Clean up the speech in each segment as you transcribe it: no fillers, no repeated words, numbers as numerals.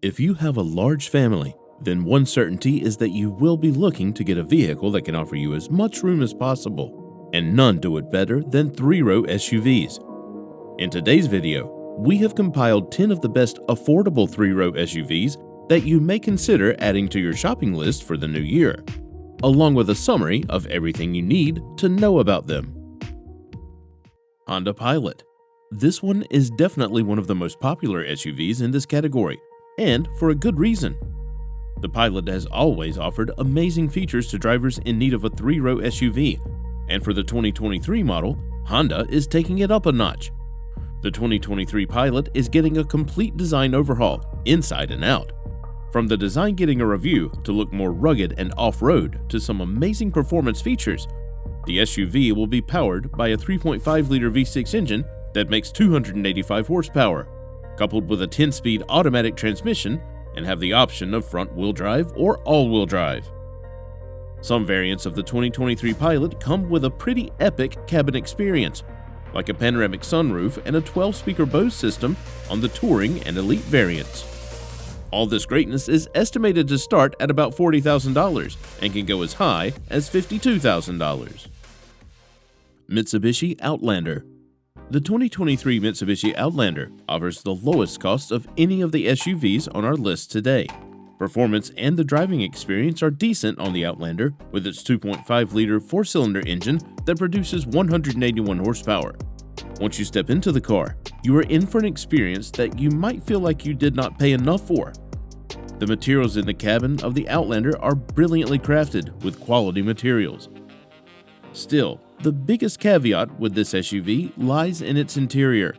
If you have a large family, then one certainty is that you will be looking to get a vehicle that can offer you as much room as possible, and none do it better than three-row SUVs. In today's video, we have compiled 10 of the best affordable three-row SUVs that you may consider adding to your shopping list for the new year, along with a summary of everything you need to know about them. Honda Pilot. This one is definitely one of the most popular SUVs in this category, and for a good reason. The Pilot has always offered amazing features to drivers in need of a three-row SUV, and for the 2023 model, Honda is taking it up a notch. The 2023 Pilot is getting a complete design overhaul, inside and out. From the design getting a review to look more rugged and off-road to some amazing performance features, the SUV will be powered by a 3.5-liter V6 engine that makes 285 horsepower, coupled with a 10-speed automatic transmission, and have the option of front-wheel drive or all-wheel drive. Some variants of the 2023 Pilot come with a pretty epic cabin experience, like a panoramic sunroof and a 12-speaker Bose system on the Touring and Elite variants. All this greatness is estimated to start at about $40,000 and can go as high as $52,000. Mitsubishi Outlander. The 2023 Mitsubishi Outlander offers the lowest cost of any of the SUVs on our list today. Performance and the driving experience are decent on the Outlander with its 2.5-liter four-cylinder engine that produces 181 horsepower. Once you step into the car, you are in for an experience that you might feel like you did not pay enough for. The materials in the cabin of the Outlander are brilliantly crafted with quality materials. Still, the biggest caveat with this SUV lies in its interior.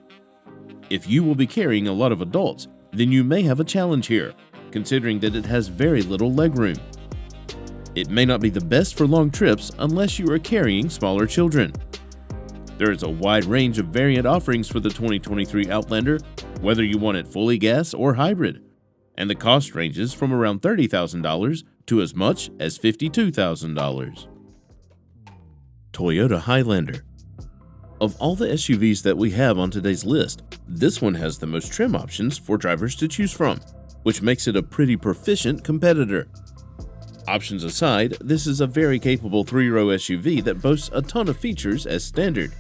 If you will be carrying a lot of adults, then you may have a challenge here, considering that it has very little legroom. It may not be the best for long trips unless you are carrying smaller children. There is a wide range of variant offerings for the 2023 Outlander, whether you want it fully gas or hybrid, and the cost ranges from around $30,000 to as much as $52,000. Toyota Highlander. Of all the SUVs that we have on today's list, this one has the most trim options for drivers to choose from, which makes it a pretty proficient competitor. Options aside, this is a very capable three-row SUV that boasts a ton of features as standard,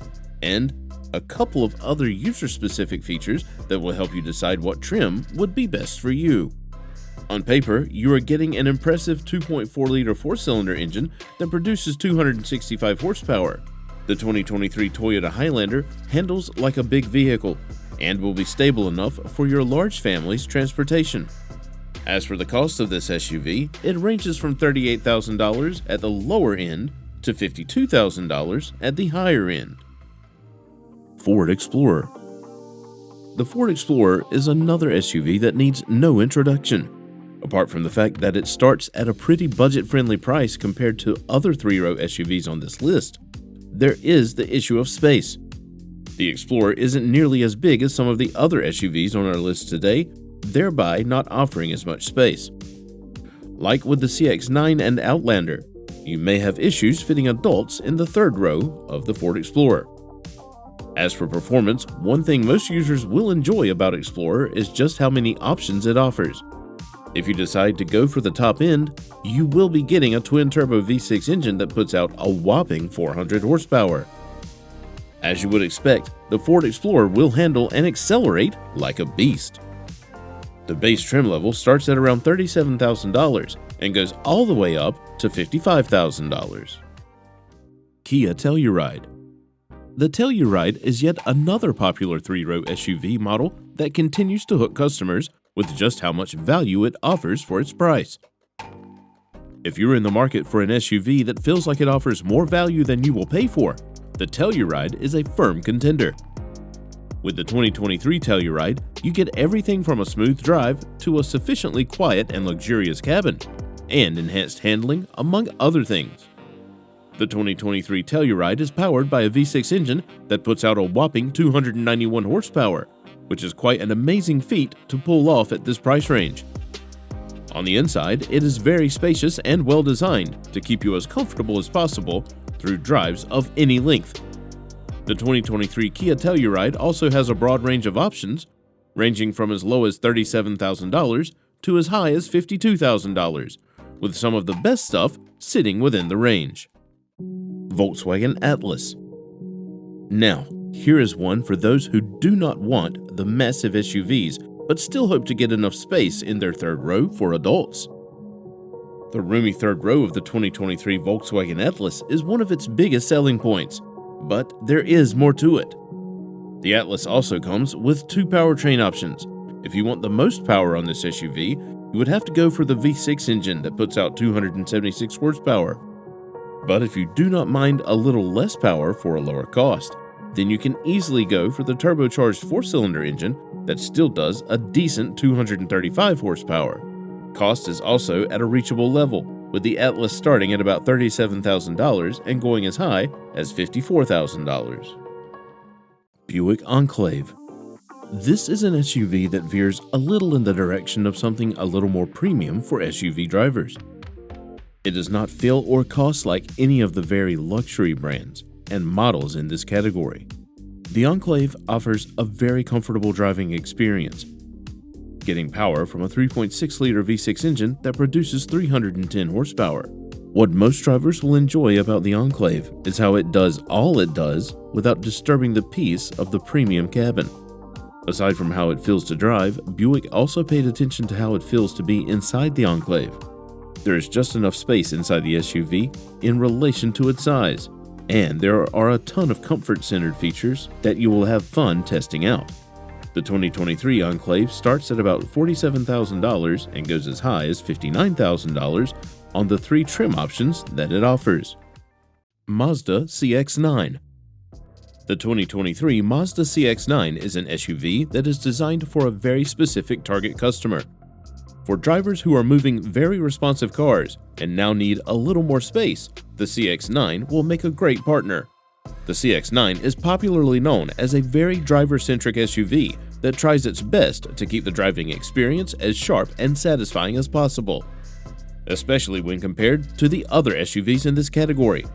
and a couple of other user-specific features that will help you decide what trim would be best for you. On paper, you are getting an impressive 2.4-liter four-cylinder engine that produces 265 horsepower. The 2023 Toyota Highlander handles like a big vehicle and will be stable enough for your large family's transportation. As for the cost of this SUV, it ranges from $38,000 at the lower end to $52,000 at the higher end. Ford Explorer. The Ford Explorer is another SUV that needs no introduction. Apart from the fact that it starts at a pretty budget-friendly price compared to other three-row SUVs on this list, there is the issue of space. The Explorer isn't nearly as big as some of the other SUVs on our list today, thereby not offering as much space. Like with the CX-9 and Outlander, you may have issues fitting adults in the third row of the Ford Explorer. As for performance, one thing most users will enjoy about Explorer is just how many options it offers. If you decide to go for the top end, you will be getting a twin-turbo V6 engine that puts out a whopping 400 horsepower. As you would expect, the Ford Explorer will handle and accelerate like a beast. The base trim level starts at around $37,000 and goes all the way up to $55,000. Kia Telluride. The Telluride is yet another popular three-row SUV model that continues to hook customers with just how much value it offers for its price. If you're in the market for an SUV that feels like it offers more value than you will pay for, the Telluride is a firm contender. With the 2023 Telluride, you get everything from a smooth drive to a sufficiently quiet and luxurious cabin, and enhanced handling, among other things. The 2023 Telluride is powered by a V6 engine that puts out a whopping 291 horsepower, which is quite an amazing feat to pull off at this price range. On the inside, it is very spacious and well designed to keep you as comfortable as possible through drives of any length. The 2023 Kia Telluride also has a broad range of options, ranging from as low as $37,000 to as high as $52,000, with some of the best stuff sitting within the range. Volkswagen Atlas. Now, here is one for those who do not want the massive SUVs but still hope to get enough space in their third row for adults. The roomy third row of the 2023 Volkswagen Atlas is one of its biggest selling points, but there is more to it. The Atlas also comes with two powertrain options. If you want the most power on this SUV, you would have to go for the V6 engine that puts out 276 horsepower. But if you do not mind a little less power for a lower cost, then you can easily go for the turbocharged 4-cylinder engine that still does a decent 235 horsepower. Cost is also at a reachable level, with the Atlas starting at about $37,000 and going as high as $54,000. Buick Enclave. This is an SUV that veers a little in the direction of something a little more premium for SUV drivers. It does not feel or cost like any of the very luxury brands and models in this category. The Enclave offers a very comfortable driving experience, getting power from a 3.6-liter V6 engine that produces 310 horsepower. What most drivers will enjoy about the Enclave is how it does all it does without disturbing the peace of the premium cabin. Aside from how it feels to drive, Buick also paid attention to how it feels to be inside the Enclave. There is just enough space inside the SUV in relation to its size, and there are a ton of comfort-centered features that you will have fun testing out. The 2023 Enclave starts at about $47,000 and goes as high as $59,000 on the three trim options that it offers. Mazda CX-9. The 2023 Mazda CX-9 is an SUV that is designed for a very specific target customer. For drivers who are moving very responsive cars and now need a little more space, the CX-9 will make a great partner. The CX-9 is popularly known as a very driver-centric SUV that tries its best to keep the driving experience as sharp and satisfying as possible, especially when compared to the other SUVs in this category.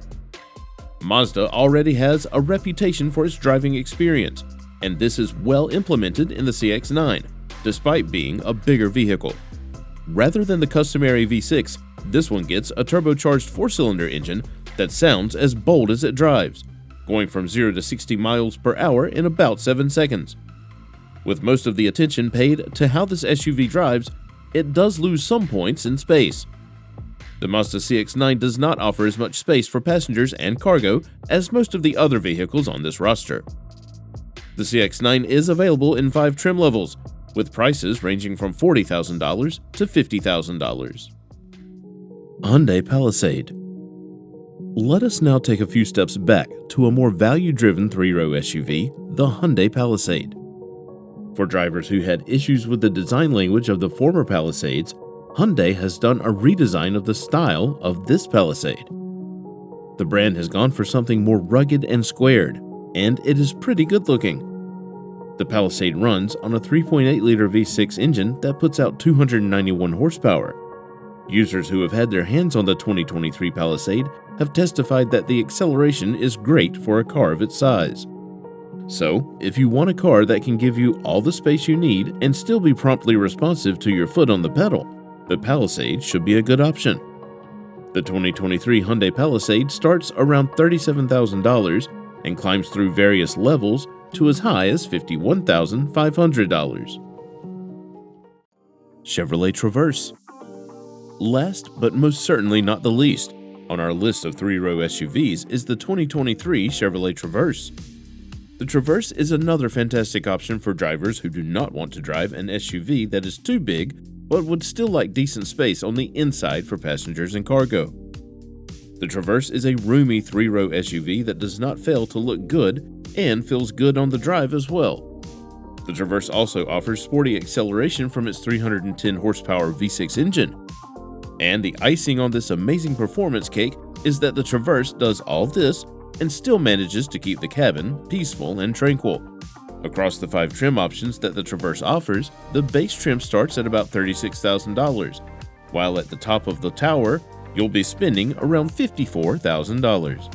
Mazda already has a reputation for its driving experience, and this is well implemented in the CX-9, despite being a bigger vehicle. Rather than the customary V6, this one gets a turbocharged 4-cylinder engine that sounds as bold as it drives, going from 0 to 60 miles per hour in about 7 seconds. With most of the attention paid to how this SUV drives, it does lose some points in space. The Mazda CX-9 does not offer as much space for passengers and cargo as most of the other vehicles on this roster. The CX-9 is available in 5 trim levels, with prices ranging from $40,000 to $50,000. Hyundai Palisade. Let us now take a few steps back to a more value-driven 3-row SUV, the Hyundai Palisade. For drivers who had issues with the design language of the former Palisades, Hyundai has done a redesign of the style of this Palisade. The brand has gone for something more rugged and squared, and it is pretty good looking. The Palisade runs on a 3.8-liter V6 engine that puts out 291 horsepower. Users who have had their hands on the 2023 Palisade have testified that the acceleration is great for a car of its size. So, if you want a car that can give you all the space you need and still be promptly responsive to your foot on the pedal, the Palisade should be a good option. The 2023 Hyundai Palisade starts around $37,000 and climbs through various levels to as high as $51,500. Chevrolet Traverse. Last but most certainly not the least, on our list of 3-row SUVs is the 2023 Chevrolet Traverse. The Traverse is another fantastic option for drivers who do not want to drive an SUV that is too big but would still like decent space on the inside for passengers and cargo. The Traverse is a roomy 3-row SUV that does not fail to look good and feels good on the drive as well. The Traverse also offers sporty acceleration from its 310 horsepower V6 engine. And the icing on this amazing performance cake is that the Traverse does all this and still manages to keep the cabin peaceful and tranquil. Across the 5 trim options that the Traverse offers, the base trim starts at about $36,000, while at the top of the tower, you'll be spending around $54,000.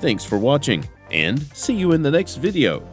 Thanks for watching, and see you in the next video.